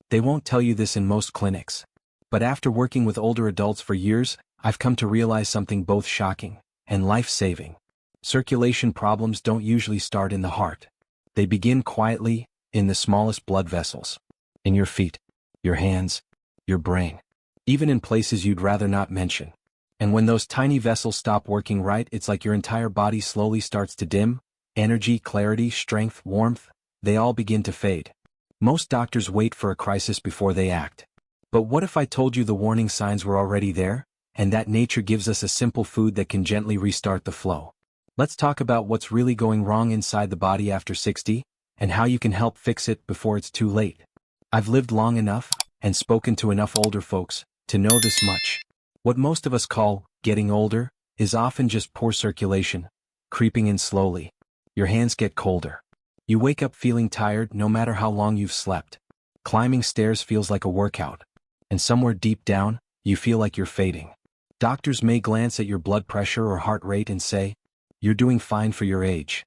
They won't tell you this in most clinics. But after working with older adults for years, I've come to realize something both shocking and life-saving. Circulation problems don't usually start in the heart. They begin quietly, in the smallest blood vessels. In your feet, your hands, your brain. Even in places you'd rather not mention. And when those tiny vessels stop working right, it's like your entire body slowly starts to dim. Energy, clarity, strength, warmth, they all begin to fade. Most doctors wait for a crisis before they act. But what if I told you the warning signs were already there, and that nature gives us a simple food that can gently restart the flow? Let's talk about what's really going wrong inside the body after 60, and how you can help fix it before it's too late. I've lived long enough, and spoken to enough older folks, to know this much. What most of us call getting older is often just poor circulation, creeping in slowly. Your hands get colder. You wake up feeling tired no matter how long you've slept. Climbing stairs feels like a workout. And somewhere deep down, you feel like you're fading. Doctors may glance at your blood pressure or heart rate and say, "You're doing fine for your age."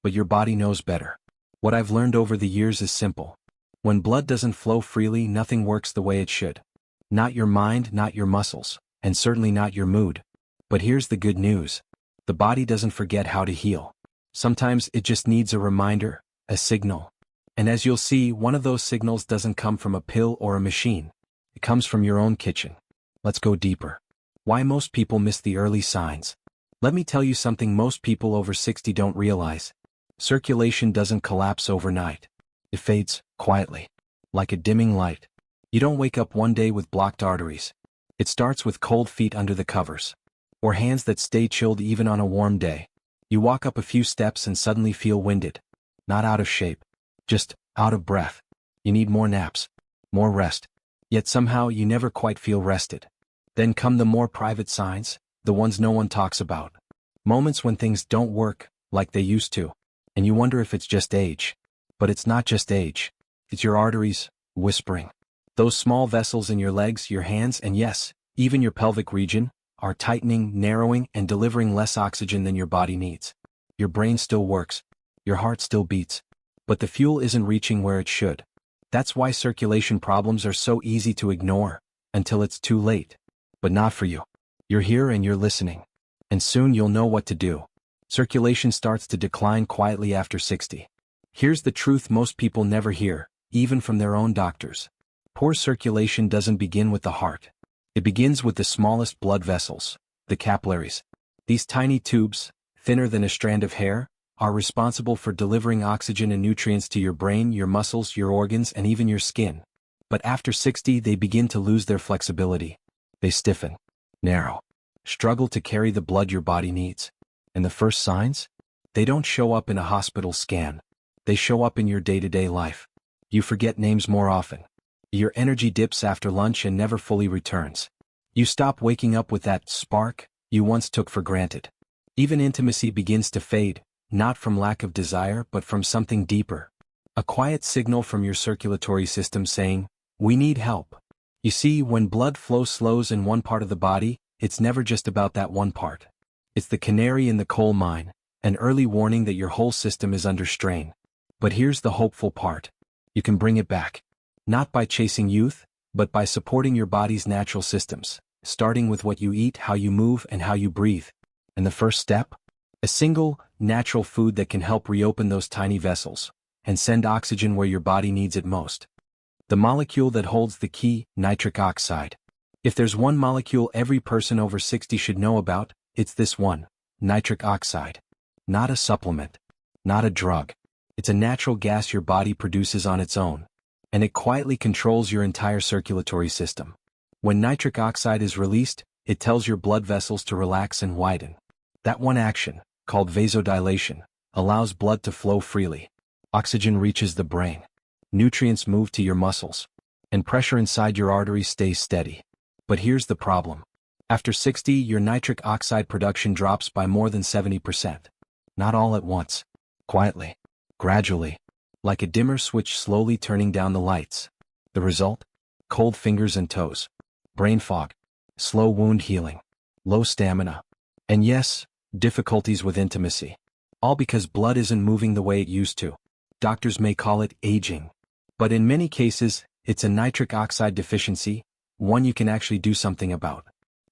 But your body knows better. What I've learned over the years is simple. When blood doesn't flow freely, nothing works the way it should. Not your mind, not your muscles, and certainly not your mood. But here's the good news. The body doesn't forget how to heal. Sometimes it just needs a reminder, a signal. And as you'll see, one of those signals doesn't come from a pill or a machine. It comes from your own kitchen. Let's go deeper. Why most people miss the early signs. Let me tell you something most people over 60 don't realize. Circulation doesn't collapse overnight. It fades, quietly. Like a dimming light. You don't wake up one day with blocked arteries. It starts with cold feet under the covers. Or hands that stay chilled even on a warm day. You walk up a few steps and suddenly feel winded. Not out of shape. Just out of breath. You need more naps. More rest. Yet somehow you never quite feel rested. Then come the more private signs, the ones no one talks about. Moments when things don't work like they used to. And you wonder if it's just age. But it's not just age. It's your arteries whispering. Those small vessels in your legs, your hands, and yes, even your pelvic region, are tightening, narrowing, and delivering less oxygen than your body needs. Your brain still works. Your heart still beats. But the fuel isn't reaching where it should. That's why circulation problems are so easy to ignore, until it's too late. But not for you. You're here and you're listening. And soon you'll know what to do. Circulation starts to decline quietly after 60. Here's the truth most people never hear, even from their own doctors. Poor circulation doesn't begin with the heart. It begins with the smallest blood vessels, the capillaries. These tiny tubes, thinner than a strand of hair, are responsible for delivering oxygen and nutrients to your brain, your muscles, your organs, and even your skin. But after 60, they begin to lose their flexibility. They stiffen, narrow, struggle to carry the blood your body needs. And the first signs? They don't show up in a hospital scan. They show up in your day-to-day life. You forget names more often. Your energy dips after lunch and never fully returns. You stop waking up with that spark you once took for granted. Even intimacy begins to fade, not from lack of desire but from something deeper. A quiet signal from your circulatory system saying, "We need help." You see, when blood flow slows in one part of the body, it's never just about that one part. It's the canary in the coal mine, an early warning that your whole system is under strain. But here's the hopeful part. You can bring it back. Not by chasing youth, but by supporting your body's natural systems, starting with what you eat, how you move, and how you breathe. And the first step? A single, natural food that can help reopen those tiny vessels, and send oxygen where your body needs it most. The molecule that holds the key, nitric oxide. If there's one molecule every person over 60 should know about, it's this one, nitric oxide. Not a supplement. Not a drug. It's a natural gas your body produces on its own. And it quietly controls your entire circulatory system. When nitric oxide is released, it tells your blood vessels to relax and widen. That one action, called vasodilation, allows blood to flow freely. Oxygen reaches the brain. Nutrients move to your muscles. And pressure inside your arteries stays steady. But here's the problem. After 60, your nitric oxide production drops by more than 70%. Not all at once. Quietly. Gradually. Like a dimmer switch slowly turning down the lights. The result? Cold fingers and toes. Brain fog. Slow wound healing. Low stamina. And yes, difficulties with intimacy. All because blood isn't moving the way it used to. Doctors may call it aging. But in many cases, It's a nitric oxide deficiency, one you can actually do something about.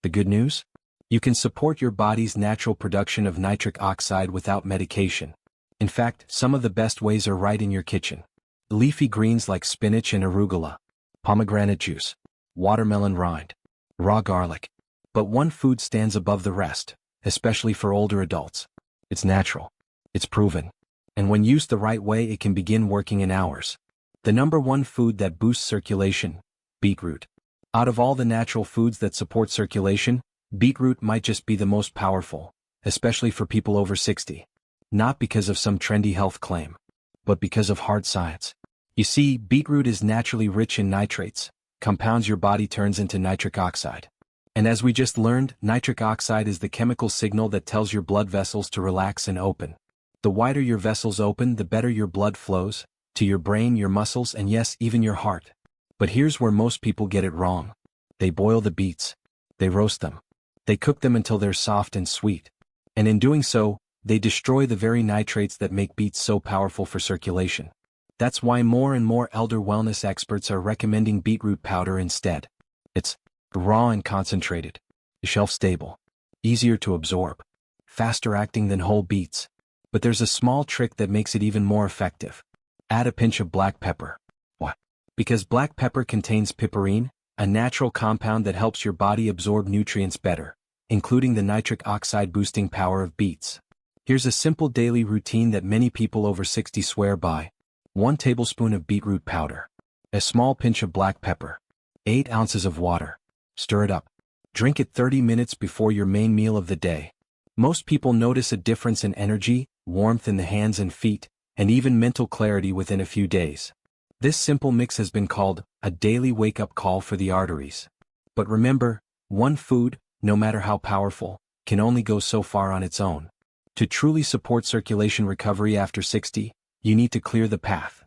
The good news? You can support your body's natural production of nitric oxide without medication. In fact, some of the best ways are right in your kitchen. Leafy greens like spinach and arugula, pomegranate juice, watermelon rind, raw garlic. But one food stands above the rest, especially for older adults. It's natural. It's proven. And when used the right way, it can begin working in hours. The number one food that boosts circulation: beetroot. Out of all the natural foods that support circulation, beetroot might just be the most powerful, especially for people over 60. Not because of some trendy health claim, but because of hard science. You see, beetroot is naturally rich in nitrates, compounds your body turns into nitric oxide. And as we just learned, nitric oxide is the chemical signal that tells your blood vessels to relax and open. The wider your vessels open, the better your blood flows, to your brain, your muscles, and yes, even your heart. But here's where most people get it wrong. They boil the beets. They roast them. They cook them until they're soft and sweet. And in doing so, they destroy the very nitrates that make beets so powerful for circulation. That's why more and more elder wellness experts are recommending beetroot powder instead. It's raw and concentrated, shelf-stable, easier to absorb, faster acting than whole beets. But there's a small trick that makes it even more effective. Add a pinch of black pepper. Why? Because black pepper contains piperine, a natural compound that helps your body absorb nutrients better, including the nitric oxide boosting power of beets. Here's a simple daily routine that many people over 60 swear by. 1 tablespoon of beetroot powder. A small pinch of black pepper. 8 ounces of water. Stir it up. Drink it 30 minutes before your main meal of the day. Most people notice a difference in energy, warmth in the hands and feet, and even mental clarity within a few days. This simple mix has been called a daily wake-up call for the arteries. But remember, one food, no matter how powerful, can only go so far on its own. To truly support circulation recovery after 60, you need to clear the path.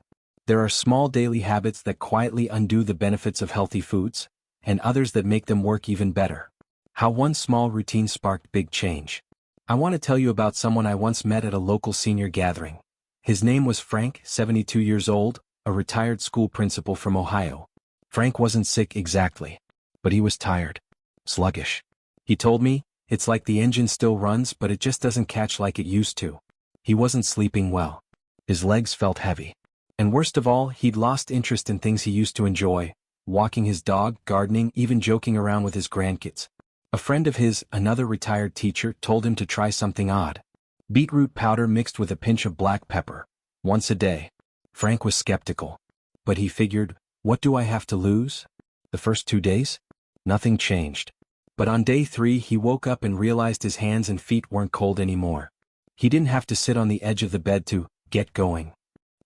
There are small daily habits that quietly undo the benefits of healthy foods, and others that make them work even better. How one small routine sparked big change. I want to tell you about someone I once met at a local senior gathering. His name was Frank, 72 years old, a retired school principal from Ohio. Frank wasn't sick exactly, but he was tired, sluggish. He told me, it's like the engine still runs but it just doesn't catch like it used to. He wasn't sleeping well. His legs felt heavy. And worst of all, he'd lost interest in things he used to enjoy, walking his dog, gardening, even joking around with his grandkids. A friend of his, another retired teacher, told him to try something odd. Beetroot powder mixed with a pinch of black pepper, once a day. Frank was skeptical. But he figured, what do I have to lose? The first 2 days? Nothing changed. But on day 3 he woke up and realized his hands and feet weren't cold anymore. He didn't have to sit on the edge of the bed to get going.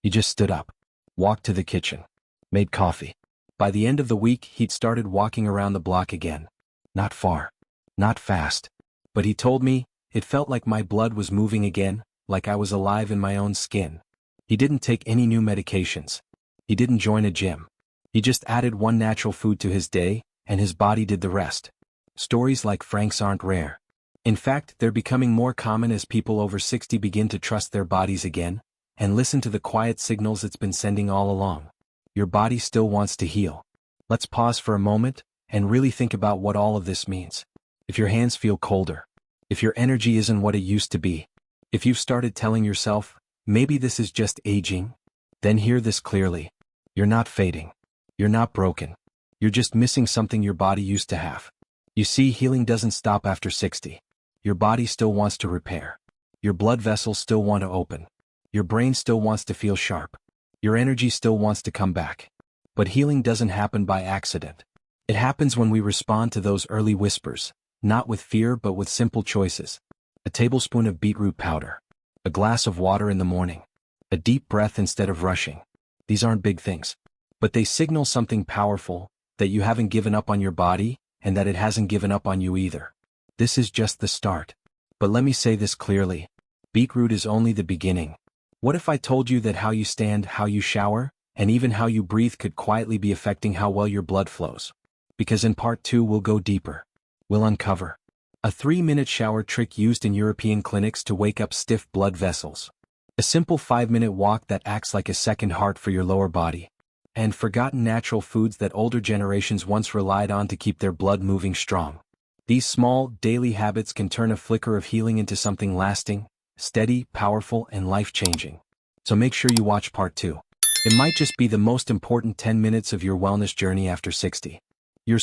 He just stood up, walked to the kitchen, made coffee. By the end of the week he'd started walking around the block again. Not far, not fast. But he told me, it felt like my blood was moving again, like I was alive in my own skin. He didn't take any new medications. He didn't join a gym. He just added one natural food to his day, and his body did the rest. Stories like Frank's aren't rare. In fact, they're becoming more common as people over 60 begin to trust their bodies again, and listen to the quiet signals it's been sending all along. Your body still wants to heal. Let's pause for a moment, and really think about what all of this means. If your hands feel colder, if your energy isn't what it used to be, if you've started telling yourself, maybe this is just aging, then hear this clearly. You're not fading. You're not broken. You're just missing something your body used to have. You see, healing doesn't stop after 60. Your body still wants to repair. Your blood vessels still want to open. Your brain still wants to feel sharp. Your energy still wants to come back. But healing doesn't happen by accident. It happens when we respond to those early whispers, not with fear but with simple choices. A tablespoon of beetroot powder. A glass of water in the morning. A deep breath instead of rushing. These aren't big things. But they signal something powerful, that you haven't given up on your body, and that it hasn't given up on you either. This is just the start. But let me say this clearly. Beetroot is only the beginning. What if I told you that how you stand, how you shower, and even how you breathe could quietly be affecting how well your blood flows? Because in part 2 we'll go deeper. We'll uncover a 3-minute shower trick used in European clinics to wake up stiff blood vessels. A simple 5-minute walk that acts like a second heart for your lower body. and forgotten natural foods that older generations once relied on to keep their blood moving strong. These small, daily habits can turn a flicker of healing into something lasting, steady, powerful, and life-changing. So make sure you watch part 2. It might just be the most important 10 minutes of your wellness journey after 60. Your